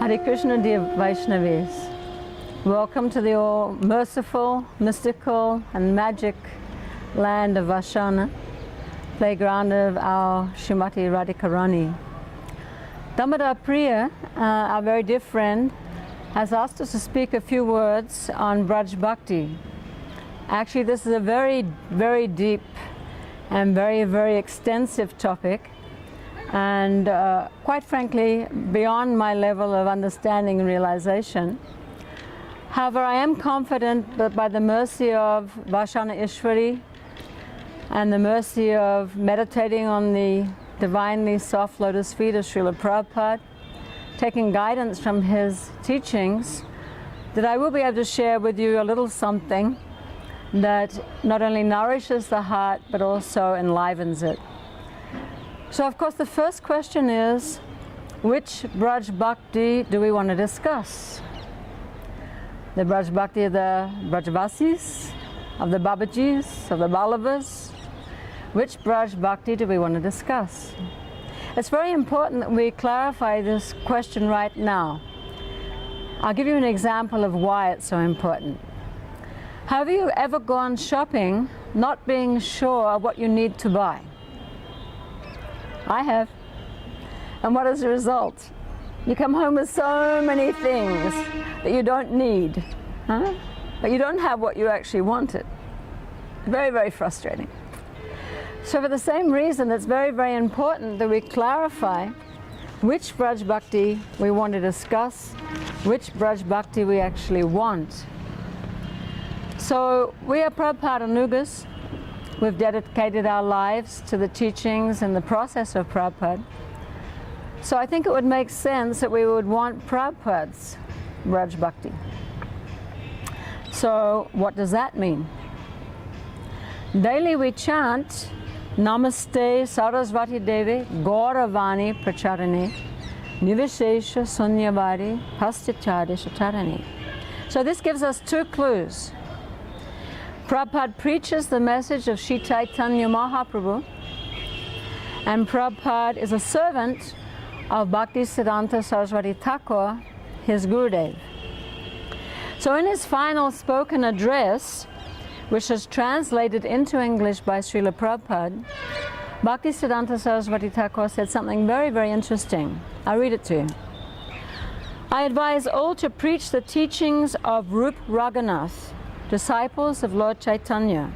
Hare Krishna, dear Vaishnavis. Welcome to the all-merciful, mystical and magic land of Vashana, playground of our Srimati Radhikarani. Damodar Priya, our very dear friend, has asked us to speak a few words on Vraja Bhakti. Actually, this is a very, very deep and very, very extensive topic, and quite frankly, beyond my level of understanding and realization. However, I am confident that by the mercy of Vashana Ishwari and the mercy of meditating on the divinely soft lotus feet of Srila Prabhupada, taking guidance from his teachings, that I will be able to share with you a little something that not only nourishes the heart but also enlivens it. So of course the first question is, which Vraja Bhakti do we want to discuss? The Vraja Bhakti of the Vrajavasis, of the Babajis, of the Ballavas? Which Vraja Bhakti do we want to discuss? It's very important that we clarify this question right now. I'll give you an example of why it's so important. Have you ever gone shopping not being sure of what you need to buy? I have. And what is the result? You come home with so many things that you don't need, but you don't have what you actually wanted. Very, very frustrating. So for the same reason, it's very, very important that we clarify which Vraja Bhakti we want to discuss, which Vraja Bhakti we actually want. So we are Prabhupada Anugas. We've dedicated our lives to the teachings and the process of Prabhupada. So I think it would make sense that we would want Prabhupada's Vraja Bhakti. So what does that mean? Daily we chant Namaste Sarasvati Devi Gauravani Pracharane Nivishesha Sunyavari Pastichari Shatarani. So this gives us two clues. Prabhupada preaches the message of Sri Chaitanya Mahaprabhu, and Prabhupada is a servant of Bhaktisiddhanta Saraswati Thakur, his Gurudev. So in his final spoken address, which is translated into English by Srila Prabhupada, Bhaktisiddhanta Saraswati Thakur said something very, very interesting. I'll read it to you. I advise all to preach the teachings of Rup Raghunath, disciples of Lord Chaitanya,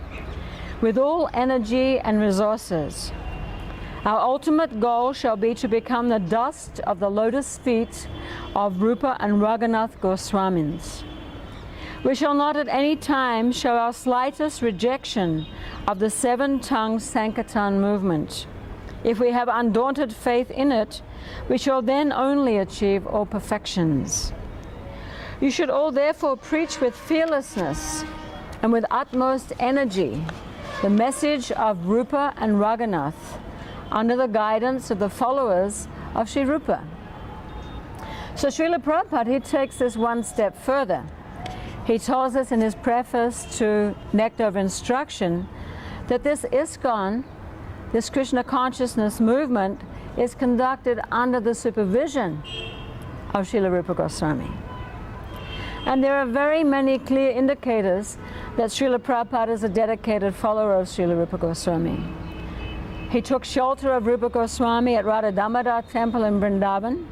with all energy and resources. Our ultimate goal shall be to become the dust of the lotus feet of Rupa and Raghunath Goswamis. We shall not at any time show our slightest rejection of the seven-tongued Sankirtan movement. If we have undaunted faith in it, we shall then only achieve all perfections. You should all therefore preach with fearlessness and with utmost energy the message of Rupa and Raghunath under the guidance of the followers of Sri Rupa. So Srila Prabhupada, he takes this one step further. He tells us in his preface to Nectar of Instruction that this ISKCON, this Krishna consciousness movement, is conducted under the supervision of Srila Rupa Goswami. And there are very many clear indicators that Srila Prabhupada is a dedicated follower of Srila Rupa Goswami. He took shelter of Rupa Goswami at Radha Damodar temple in Vrindavan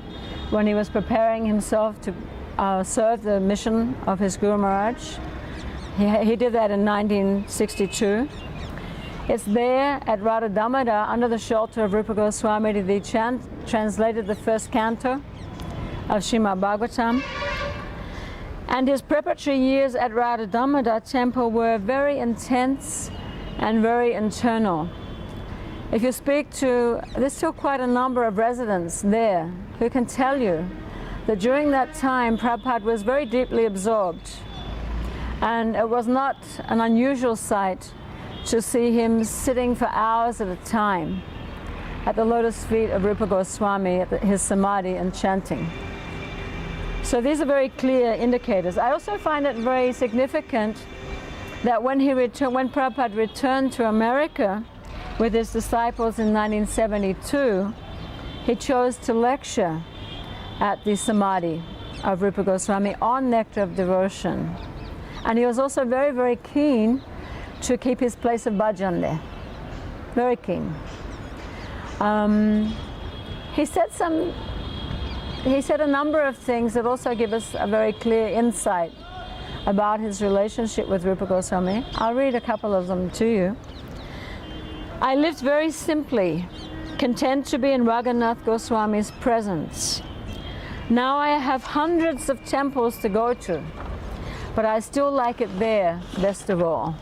when he was preparing himself to serve the mission of his Guru Maharaj. He did that in 1962. It's there at Radha Damodar, under the shelter of Rupa Goswami, that he translated the first canto of Srimad Bhagavatam. And his preparatory years at Radha Damodar temple were very intense and very internal. If you speak to, there's still quite a number of residents there who can tell you that during that time Prabhupada was very deeply absorbed, and it was not an unusual sight to see him sitting for hours at a time at the lotus feet of Rupa Goswami at his samadhi and chanting. So these are very clear indicators. I also find it very significant that when Prabhupada returned to America with his disciples in 1972, he chose to lecture at the Samadhi of Rupa Goswami on Nectar of Devotion. And he was also very, very keen to keep his place of bhajan there. Very keen. He said a number of things that also give us a very clear insight about his relationship with Rupa Goswami. I'll read a couple of them to you. I lived very simply, content to be in Raghunath Goswami's presence. Now I have hundreds of temples to go to, but I still like it there best of all.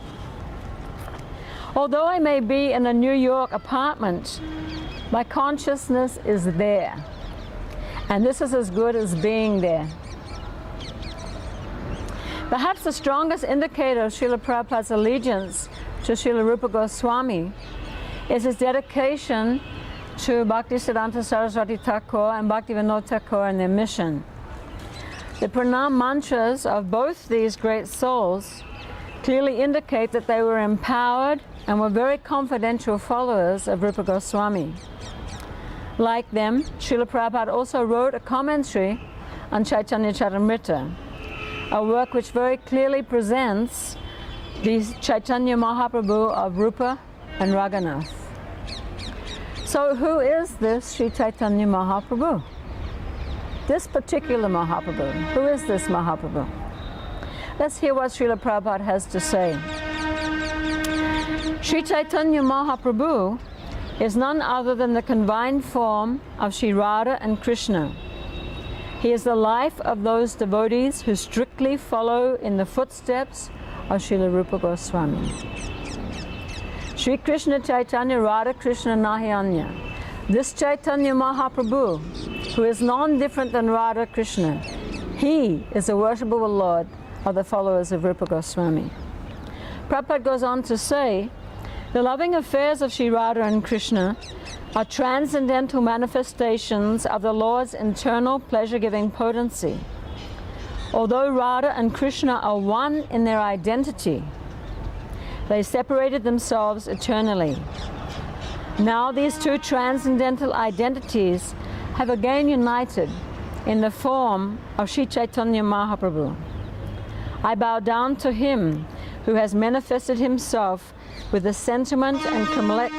Although I may be in a New York apartment, my consciousness is there. And this is as good as being there. Perhaps the strongest indicator of Srila Prabhupada's allegiance to Srila Rupa Goswami is his dedication to Bhaktisiddhanta Saraswati Thakur and Bhaktivinoda Thakur and their mission. The pranam mantras of both these great souls clearly indicate that they were empowered and were very confidential followers of Rupa Goswami. Like them, Srila Prabhupada also wrote a commentary on Chaitanya Charitamrita, a work which very clearly presents the Chaitanya Mahaprabhu of Rupa and Raghunath. So who is this Sri Chaitanya Mahaprabhu? This particular Mahaprabhu. Who is this Mahaprabhu? Let's hear what Srila Prabhupada has to say. Sri Chaitanya Mahaprabhu is none other than the combined form of Sri Radha and Krishna. He is the life of those devotees who strictly follow in the footsteps of Srila Rupa Goswami. Sri Krishna Chaitanya Radha Krishna Nahiyanya. This Chaitanya Mahaprabhu, who is none different than Radha Krishna, he is the worshipable Lord of the followers of Rupa Goswami. Prabhupada goes on to say, the loving affairs of Sri Radha and Krishna are transcendental manifestations of the Lord's internal pleasure-giving potency. Although Radha and Krishna are one in their identity, they separated themselves eternally. Now these two transcendental identities have again united in the form of Sri Chaitanya Mahaprabhu. I bow down to him who has manifested himself with the sentiment and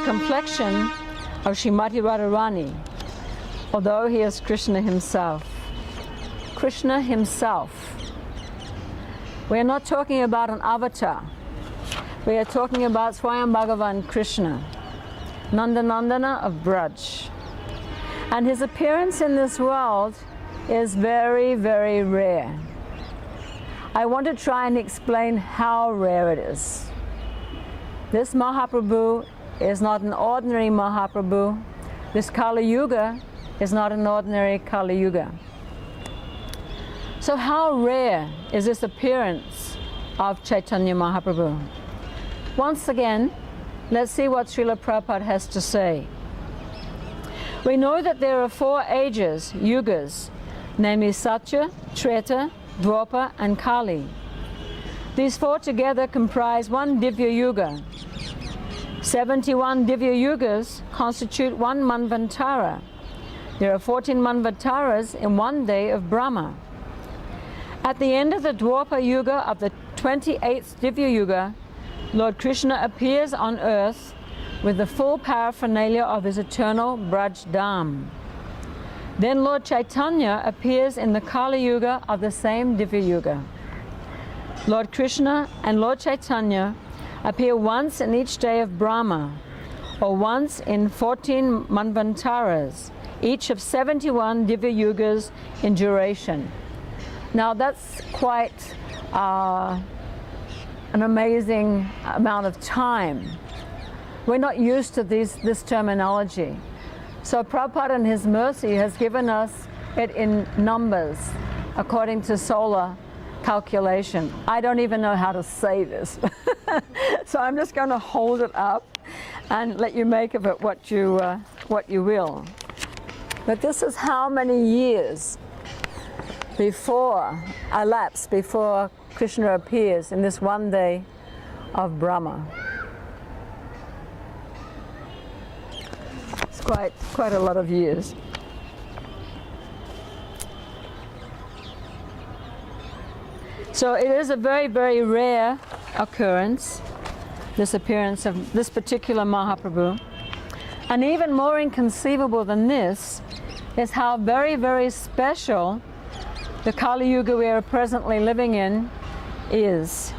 complexion of Srimati Radharani, although he is Krishna himself. Krishna himself. We are not talking about an avatar. We are talking about Swayam Bhagavan Krishna, Nandanandana of Braj. And his appearance in this world is very, very rare. I want to try and explain how rare it is. This Mahaprabhu is not an ordinary Mahaprabhu. This Kali Yuga is not an ordinary Kali Yuga. So how rare is this appearance of Chaitanya Mahaprabhu? Once again, let's see what Srila Prabhupada has to say. We know that there are 4 ages, yugas, namely Satya, Treta, Dwapara and Kali. These 4 together comprise one Divya Yuga. 71 Divya Yugas constitute one Manvantara. There are 14 Manvantaras in one day of Brahma. At the end of the Dwapara Yuga of the 28th Divya Yuga, Lord Krishna appears on earth with the full paraphernalia of his eternal Braj Dham. Then Lord Chaitanya appears in the Kali Yuga of the same Divya Yuga. Lord Krishna and Lord Chaitanya appear once in each day of Brahma, or once in 14 Manvantaras, each of 71 Divya Yugas in duration. Now that's quite an amazing amount of time. We're not used to this terminology. So Prabhupada in his mercy has given us it in numbers according to solar calculation. I don't even know how to say this. So I'm just going to hold it up and let you make of it what you will. But this is how many years elapse before Krishna appears in this one day of Brahma. It's quite a lot of years. So it is a very, very rare occurrence, this appearance of this particular Mahaprabhu. And even more inconceivable than this is how very, very special the Kali Yuga we are presently living in is.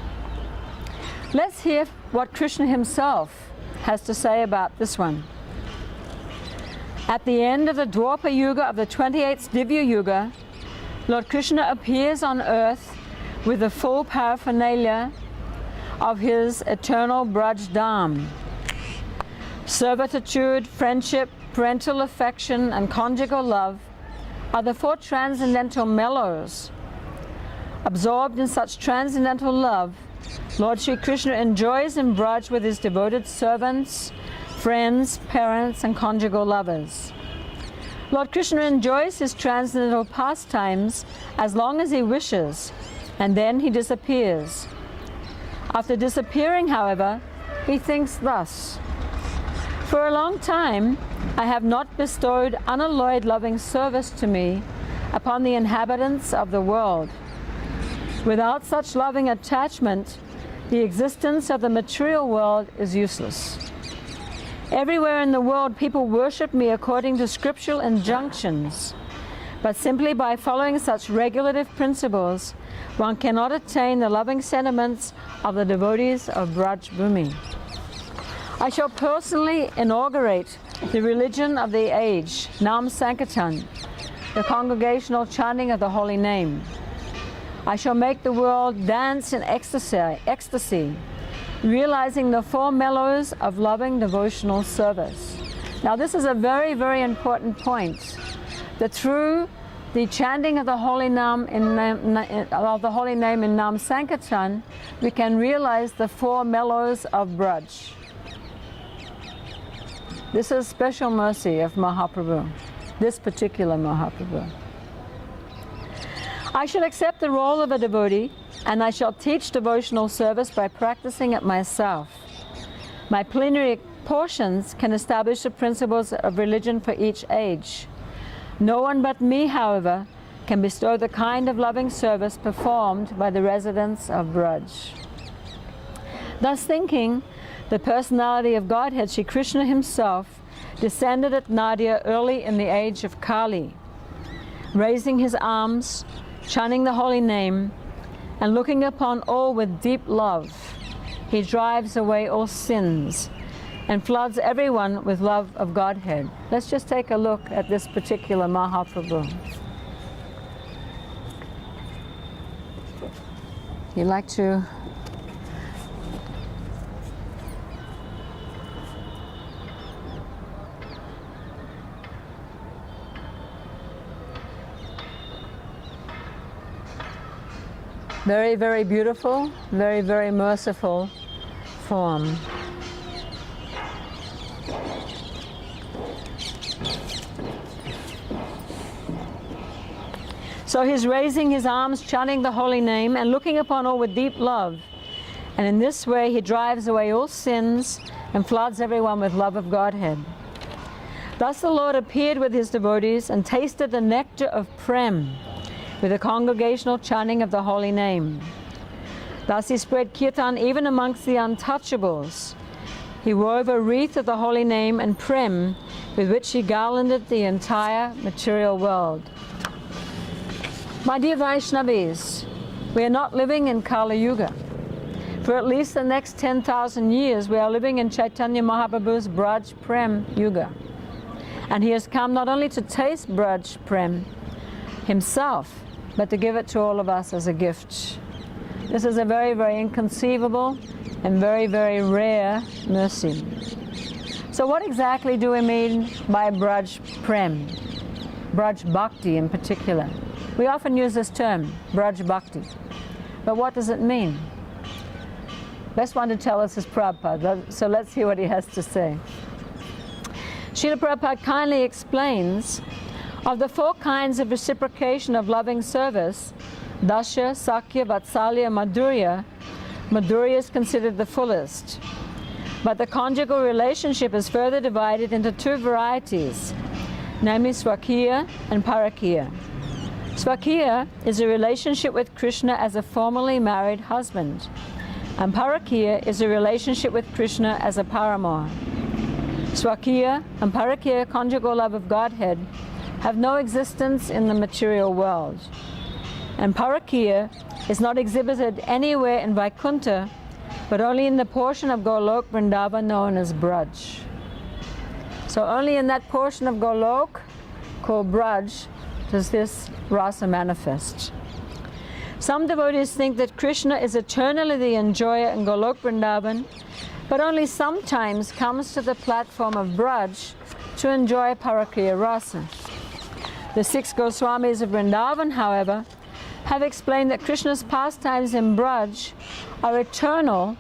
Let's hear what Krishna himself has to say about this one. At the end of the Dwapara Yuga of the 28th Divya Yuga, Lord Krishna appears on earth with the full paraphernalia of his eternal Braj Dham. Servitude, friendship, parental affection, and conjugal love are the four transcendental mellows. Absorbed in such transcendental love, Lord Sri Krishna enjoys in Braj with his devoted servants, friends, parents, and conjugal lovers. Lord Krishna enjoys his transcendental pastimes as long as he wishes, and then he disappears. After disappearing, however, he thinks thus: for a long time, I have not bestowed unalloyed loving service to me upon the inhabitants of the world. Without such loving attachment, the existence of the material world is useless. Everywhere in the world, people worship me according to scriptural injunctions, but simply by following such regulative principles, one cannot attain the loving sentiments of the devotees of Braj Bhumi. I shall personally inaugurate the religion of the age, Nam Sankirtan, the congregational chanting of the holy name. I shall make the world dance in ecstasy, realizing the four mellows of loving devotional service. Now this is a very, very important point. That through the chanting of the holy name in Nam Sankirtan, we can realize the four mellows of Braj. This is special mercy of Mahaprabhu, this particular Mahaprabhu. I shall accept the role of a devotee, and I shall teach devotional service by practicing it myself. My plenary portions can establish the principles of religion for each age. No one but me, however, can bestow the kind of loving service performed by the residents of Braj. Thus thinking, the personality of Godhead, Sri Krishna himself, descended at Nadia early in the age of Kali. Raising his arms, chanting the holy name, and looking upon all with deep love, he drives away all sins and floods everyone with love of Godhead. Let's just take a look at this particular Mahaprabhu. You like to very, very beautiful, very, very merciful form. So he's raising his arms, chanting the holy name, and looking upon all with deep love. And in this way, he drives away all sins and floods everyone with love of Godhead. Thus the Lord appeared with his devotees and tasted the nectar of Prem with the congregational chanting of the holy name. Thus he spread kirtan even amongst the untouchables. He wove a wreath of the holy name and Prem with which he garlanded the entire material world. My dear Vaishnavis, we are not living in Kali Yuga. For at least the next 10,000 years, we are living in Chaitanya Mahaprabhu's Braj Prem Yuga. And he has come not only to taste Braj Prem himself, but to give it to all of us as a gift. This is a very, very inconceivable and very, very rare mercy. So what exactly do we mean by Braj Prem? Braj Bhakti in particular. We often use this term, Vraja Bhakti. But what does it mean? Best one to tell us is Prabhupada, so let's hear what he has to say. Srila Prabhupada kindly explains, of the four kinds of reciprocation of loving service, Dasya, Sakya, Vatsalya, Madhurya, Madhurya is considered the fullest. But the conjugal relationship is further divided into two varieties, namely Swakiya and Parakiya. Svakya is a relationship with Krishna as a formerly married husband, and Parakya is a relationship with Krishna as a paramour. Svakya and Parakya, conjugal love of Godhead, have no existence in the material world, and Parakya is not exhibited anywhere in Vaikuntha, but only in the portion of Golok Vrindavan known as Braj. So only in that portion of Golok called Braj does this rasa manifest. Some devotees think that Krishna is eternally the enjoyer in Golok Vrindavan, but only sometimes comes to the platform of Braj to enjoy Parakya rasa. The 6 Goswamis of Vrindavan, however, have explained that Krishna's pastimes in Braj are eternal,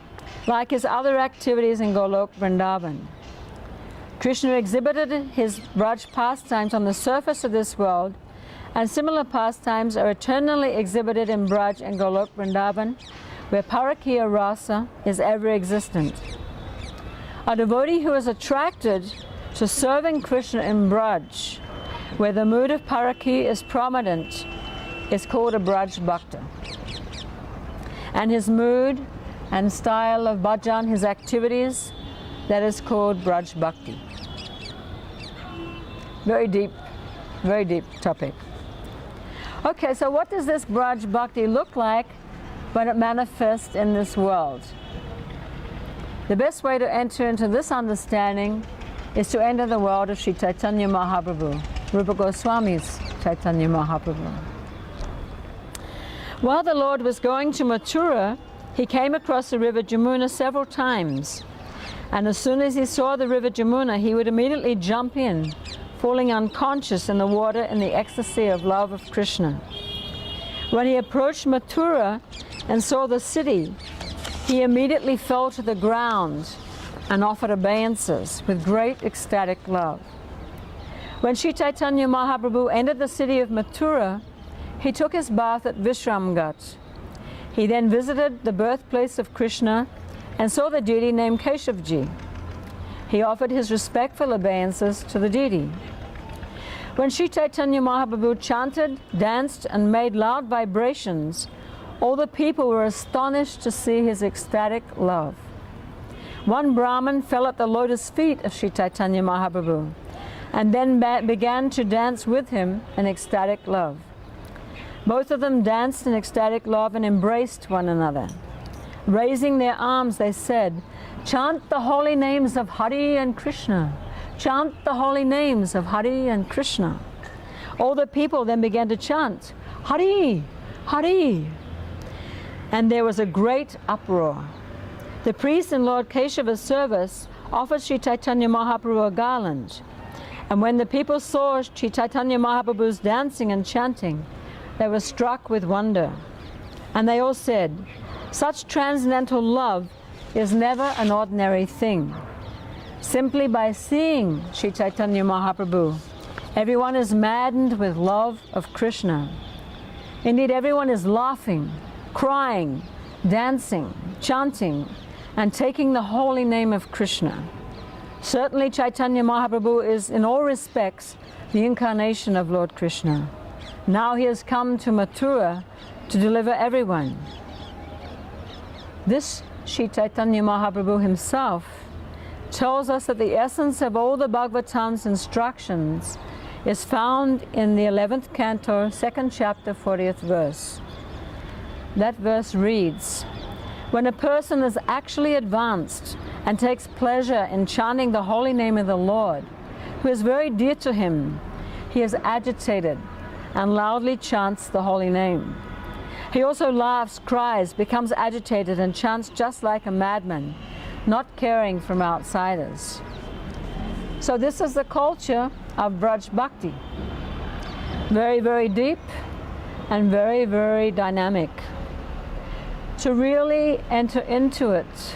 like his other activities in Golok Vrindavan. Krishna exhibited his Braj pastimes on the surface of this world, and similar pastimes are eternally exhibited in Braj and Golok Vrindavan, where Parakya rasa is ever existent. A devotee who is attracted to serving Krishna in Braj, where the mood of Parakya is prominent, is called a Vraja Bhakti. And his mood and style of bhajan, his activities, that is called Vraja Bhakti. Very deep topic. Okay, so what does this Vraja Bhakti look like when it manifests in this world? The best way to enter into this understanding is to enter the world of Sri Chaitanya Mahaprabhu, Rupa Goswami's Chaitanya Mahaprabhu. While the Lord was going to Mathura, he came across the river Jamuna several times, and as soon as he saw the river Jamuna, he would immediately jump in, falling unconscious in the water in the ecstasy of love of Krishna. When he approached Mathura and saw the city, he immediately fell to the ground and offered obeisances with great ecstatic love. When Sri Chaitanya Mahaprabhu entered the city of Mathura, he took his bath at Vishramghat. He then visited the birthplace of Krishna and saw the deity named Keshavji. He offered his respectful obeisances to the deity. When Sri Chaitanya Mahaprabhu chanted, danced, and made loud vibrations, all the people were astonished to see his ecstatic love. One Brahmin fell at the lotus feet of Sri Chaitanya Mahaprabhu and then began to dance with him in ecstatic love. Both of them danced in ecstatic love and embraced one another. Raising their arms, they said, "Chant the holy names of Hari and Krishna. Chant the holy names of Hari and Krishna." All the people then began to chant, "Hari, Hari." And there was a great uproar. The priest in Lord Keshava's service offered Sri Chaitanya Mahaprabhu a garland. And when the people saw Sri Chaitanya Mahaprabhu's dancing and chanting, they were struck with wonder. And they all said, "Such transcendental love is never an ordinary thing." Simply by seeing Sri Chaitanya Mahaprabhu, everyone is maddened with love of Krishna. Indeed, everyone is laughing, crying, dancing, chanting, and taking the holy name of Krishna. Certainly Chaitanya Mahaprabhu is in all respects the incarnation of Lord Krishna. Now he has come to Mathura to deliver everyone. This Sri Chaitanya Mahaprabhu himself tells us that the essence of all the Bhagavatam's instructions is found in the 11th canto, 2nd chapter, 40th verse. That verse reads, "When a person is actually advanced and takes pleasure in chanting the holy name of the Lord, who is very dear to him, he is agitated and loudly chants the holy name. He also laughs, cries, becomes agitated, and chants just like a madman, not caring from outsiders." So this is the culture of Vraja Bhakti. Very, very deep and very, very dynamic. To really enter into it,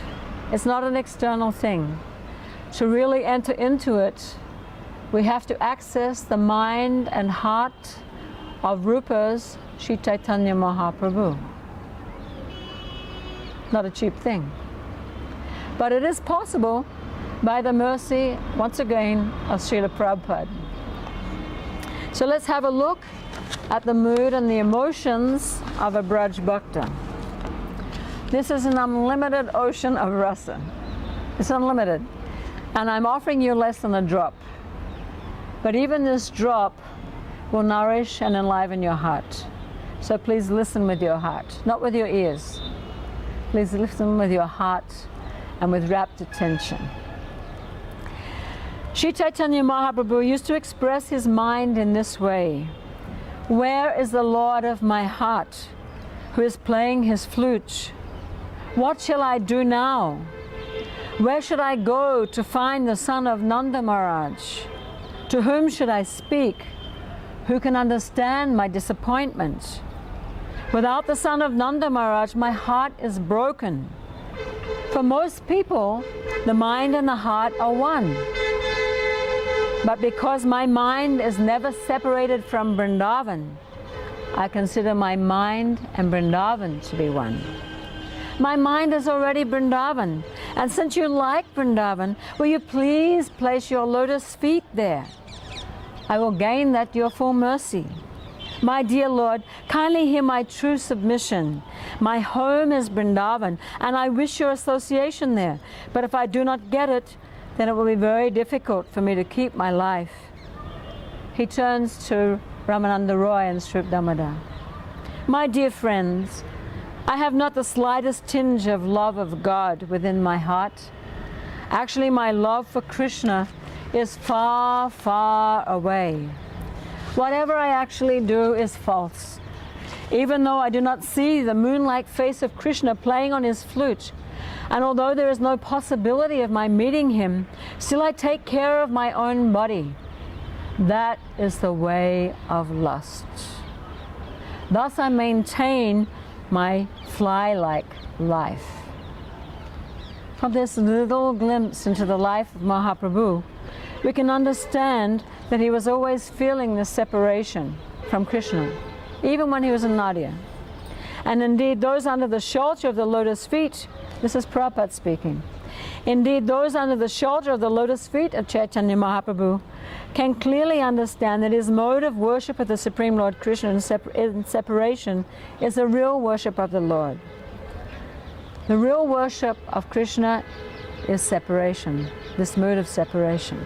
it's not an external thing. To really enter into it, we have to access the mind and heart of Rupa's Sri Chaitanya Mahaprabhu. Not a cheap thing. But it is possible by the mercy, once again, of Srila Prabhupada. So let's have a look at the mood and the emotions of a Vraja Bhakta. This is an unlimited ocean of rasa. It's unlimited. And I'm offering you less than a drop. But even this drop will nourish and enliven your heart. So please listen with your heart, not with your ears. Please listen with your heart and with rapt attention. Sri Chaitanya Mahaprabhu used to express his mind in this way. Where is the Lord of my heart, who is playing his flute? What shall I do now? Where should I go to find the son of Nanda Maharaj? To whom should I speak? Who can understand my disappointment? Without the son of Nanda Maharaj, my heart is broken. For most people, the mind and the heart are one. But because my mind is never separated from Vrindavan, I consider my mind and Vrindavan to be one. My mind is already Vrindavan, and since you like Vrindavan, will you please place your lotus feet there? I will gain that your full mercy. My dear Lord, kindly hear my true submission. My home is Vrindavan, and I wish your association there. But if I do not get it, then it will be very difficult for me to keep my life. He turns to Ramananda Roy and Sri Damodar. My dear friends, I have not the slightest tinge of love of God within my heart. Actually, my love for Krishna is far, far away. Whatever I actually do is false. Even though I do not see the moon-like face of Krishna playing on his flute, and although there is no possibility of my meeting him, still I take care of my own body. That is the way of lust. Thus I maintain my fly-like life. From this little glimpse into the life of Mahaprabhu, we can understand that he was always feeling this separation from Krishna, even when he was in Nadia. And indeed, those under the shelter of the lotus feet, this is Prabhupada speaking, indeed, those under the shelter of the lotus feet of Chaitanya Mahaprabhu can clearly understand that his mode of worship of the Supreme Lord Krishna in separation is the real worship of the Lord. The real worship of Krishna is separation, this mood of separation.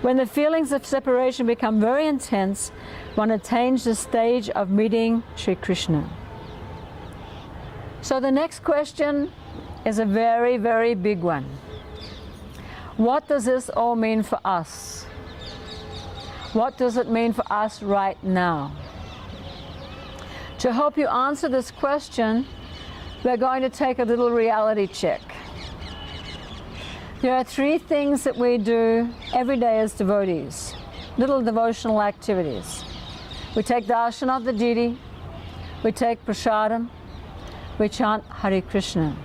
When the feelings of separation become very intense, one attains the stage of meeting Sri Krishna. So the next question is a very, very big one. What does this all mean for us? What does it mean for us right now? To help you answer this question, we're going to take a little reality check. There are 3 things that we do every day as devotees, little devotional activities. We take darshan of the deity, we take prasadam, we chant Hare Krishna.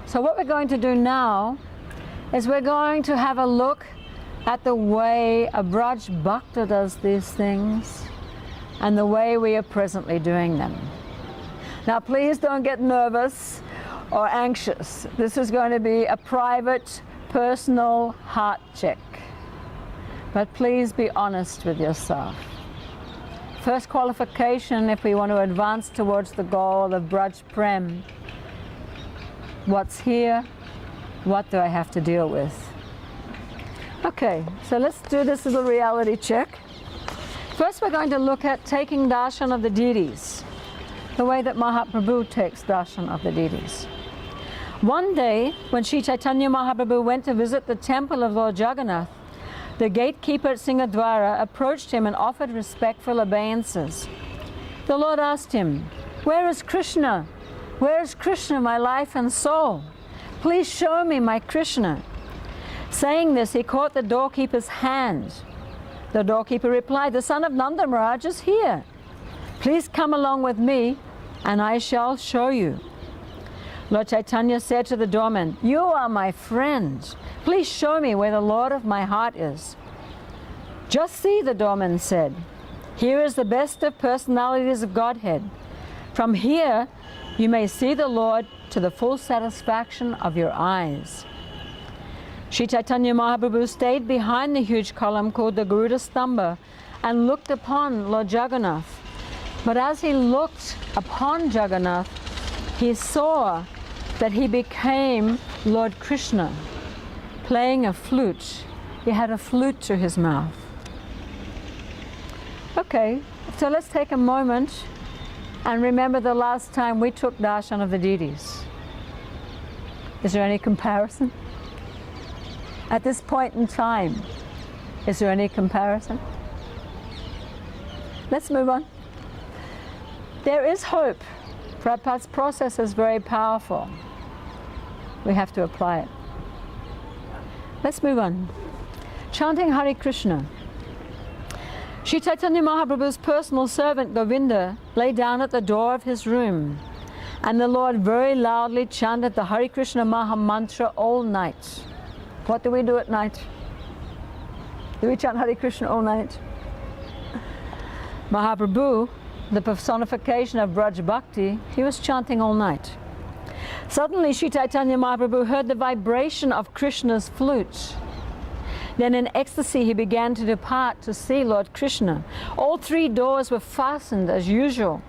So what we're going to do now is we're going to have a look at the way a Vraja Bhakta does these things and the way we are presently doing them. Now please don't get nervous or anxious. This is going to be a private, personal heart check. But please be honest with yourself. First qualification if we want to advance towards the goal of Braj Prem. What's here? What do I have to deal with? Okay, so let's do this little reality check. First we're going to look at taking darshan of the deities, the way that Mahaprabhu takes darshan of the deities. One day, when Sri Chaitanya Mahaprabhu went to visit the temple of Lord Jagannath, the gatekeeper at Singadwara approached him and offered respectful obeisances. The Lord asked him, "Where is Krishna? Where is Krishna, my life and soul? Please show me my Krishna." Saying this, he caught the doorkeeper's hand. The doorkeeper replied, "The son of Nanda Maharaj is here. Please come along with me and I shall show you." Lord Chaitanya said to the doorman, "You are my friend. Please show me where the Lord of my heart is." "Just see," the doorman said. "Here is the best of personalities of Godhead. From here you may see the Lord to the full satisfaction of your eyes." Sri Chaitanya Mahaprabhu stayed behind the huge column called the Garuda Stamba and looked upon Lord Jagannath. But as he looked upon Jagannath, he saw that he became Lord Krishna, playing a flute. He had a flute to his mouth. Okay, so let's take a moment and remember the last time we took darshan of the deities. Is there any comparison? At this point in time, is there any comparison? Let's move on. There is hope. Prabhupada's process is very powerful. We have to apply it. Let's move on. Chanting Hare Krishna. Sri Chaitanya Mahaprabhu's personal servant Govinda lay down at the door of his room, and the Lord very loudly chanted the Hare Krishna Maha Mantra all night. What do we do at night? Do we chant Hare Krishna all night? Mahaprabhu, the personification of Vraja Bhakti, he was chanting all night. Suddenly Sri Chaitanya Mahaprabhu heard the vibration of Krishna's flute. Then in ecstasy he began to depart to see Lord Krishna. All three doors were fastened as usual,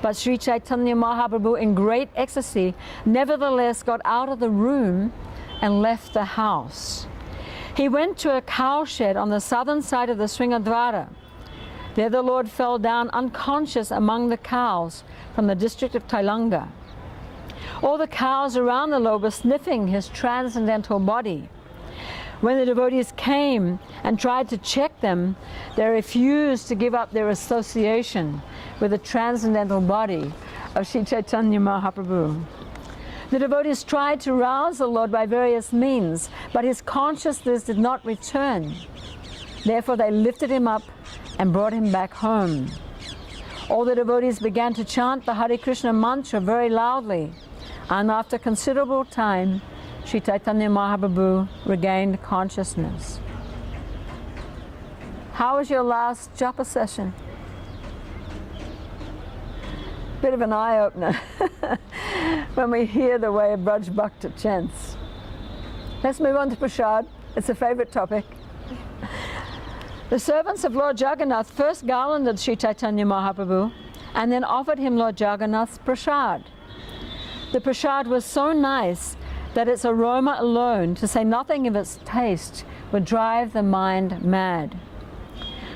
but Sri Chaitanya Mahaprabhu, in great ecstasy, nevertheless got out of the room and left the house. He went to a cowshed on the southern side of the Sringadvara. There the Lord fell down unconscious among the cows from the district of Tailanga. All the cows around the Lord were sniffing his transcendental body. When the devotees came and tried to check them, they refused to give up their association with the transcendental body of Sri Chaitanya Mahaprabhu. The devotees tried to rouse the Lord by various means, but his consciousness did not return. Therefore they lifted him up and brought him back home. All the devotees began to chant the Hare Krishna mantra very loudly, and after considerable time, Sri Chaitanya Mahaprabhu regained consciousness. How was your last japa session? Bit of an eye-opener when we hear the way Vraja Bhakti chants. Let's move on to prasad. It's a favorite topic. The servants of Lord Jagannath first garlanded Sri Chaitanya Mahaprabhu and then offered him Lord Jagannath's prasad. The prasad was so nice that its aroma alone, to say nothing of its taste, would drive the mind mad.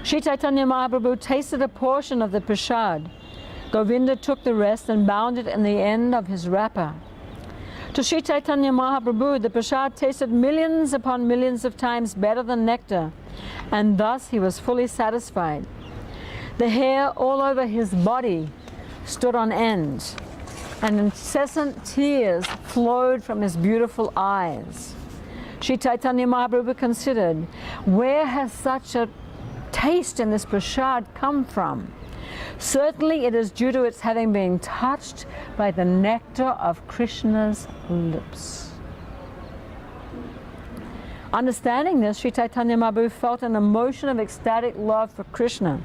Sri Chaitanya Mahaprabhu tasted a portion of the prasad. Govinda took the rest and bound it in the end of his wrapper. To Sri Chaitanya Mahaprabhu, the prasad tasted millions upon millions of times better than nectar, and thus he was fully satisfied. The hair all over his body stood on end, and incessant tears flowed from his beautiful eyes. Sri Chaitanya Mahaprabhu considered, where has such a taste in this prasad come from? Certainly it is due to its having been touched by the nectar of Krishna's lips. Understanding this, Sri Chaitanya Mahaprabhu felt an emotion of ecstatic love for Krishna.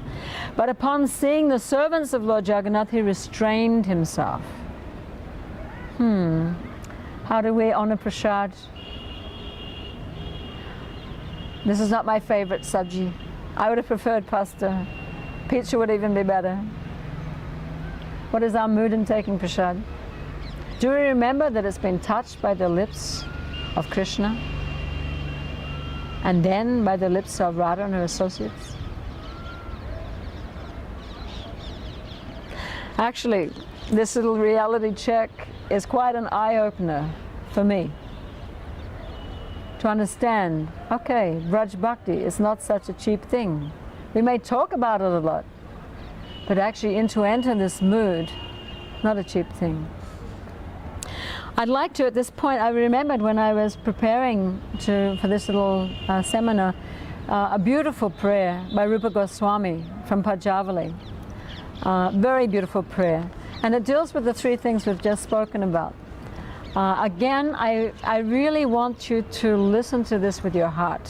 But upon seeing the servants of Lord Jagannath, he restrained himself. How do we honor prasad? This is not my favorite sabji. I would have preferred pasta. Pizza would even be better. What is our mood in taking prasad? Do we remember that it's been touched by the lips of Krishna and then by the lips of Radha and her associates? Actually, this little reality check is quite an eye-opener for me. To understand, okay, Vraja Bhakti is not such a cheap thing. We may talk about it a lot, but actually to enter this mood, not a cheap thing. I'd like to, at this point, I remembered when I was preparing for this little seminar, a beautiful prayer by Rupa Goswami from Pajavali. Very beautiful prayer. And it deals with the three things we've just spoken about. Again, I really want you to listen to this with your heart.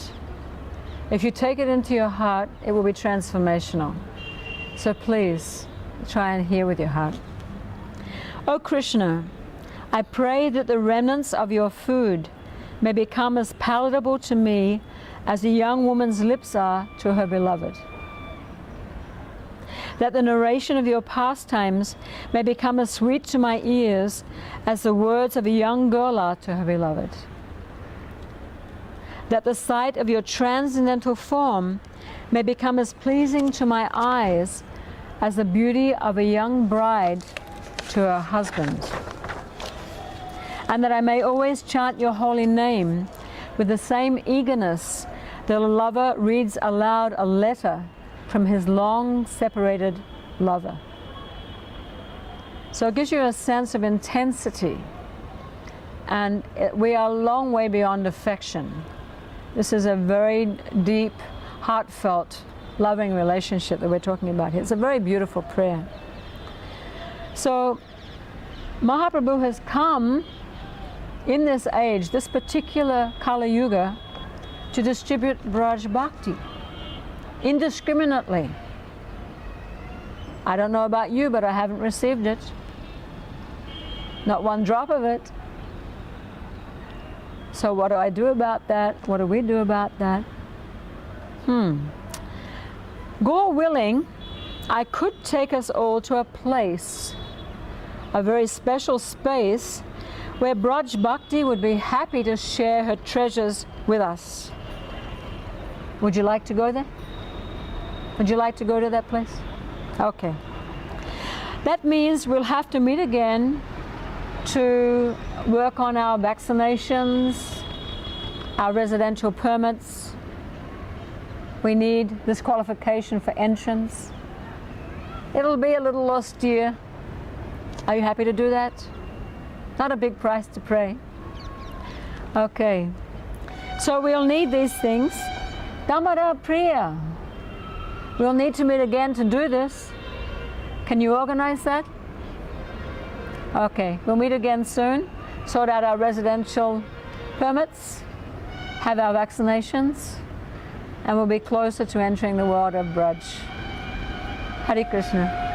If you take it into your heart, it will be transformational. So please, try and hear with your heart. O Krishna, I pray that the remnants of your food may become as palatable to me as a young woman's lips are to her beloved. that the narration of your pastimes may become as sweet to my ears as the words of a young girl are to her beloved. That the sight of your transcendental form may become as pleasing to my eyes as the beauty of a young bride to her husband. And that I may always chant your holy name with the same eagerness that a lover reads aloud a letter from his long-separated lover. So it gives you a sense of intensity, and we are a long way beyond affection. This is a very deep, heartfelt, loving relationship that we're talking about here. It's a very beautiful prayer. So Mahaprabhu has come in this age, this particular Kali Yuga, to distribute Vraja Bhakti indiscriminately. I don't know about you, but I haven't received it. Not one drop of it. So what do I do about that? What do we do about that? God willing, I could take us all to a place, a very special space, where Vraja Bhakti would be happy to share her treasures with us. Would you like to go there? Would you like to go to that place? Okay. That means we'll have to meet again to work on our vaccinations, our residential permits. We need this qualification for entrance. It'll be a little austere. Are you happy to do that? Not a big price to pay. Okay. So we'll need these things. Damara Priya. We'll need to meet again to do this. Can you organize that? Okay, we'll meet again soon. Sort out our residential permits, have our vaccinations, and we'll be closer to entering the world of Braj. Hare Krishna.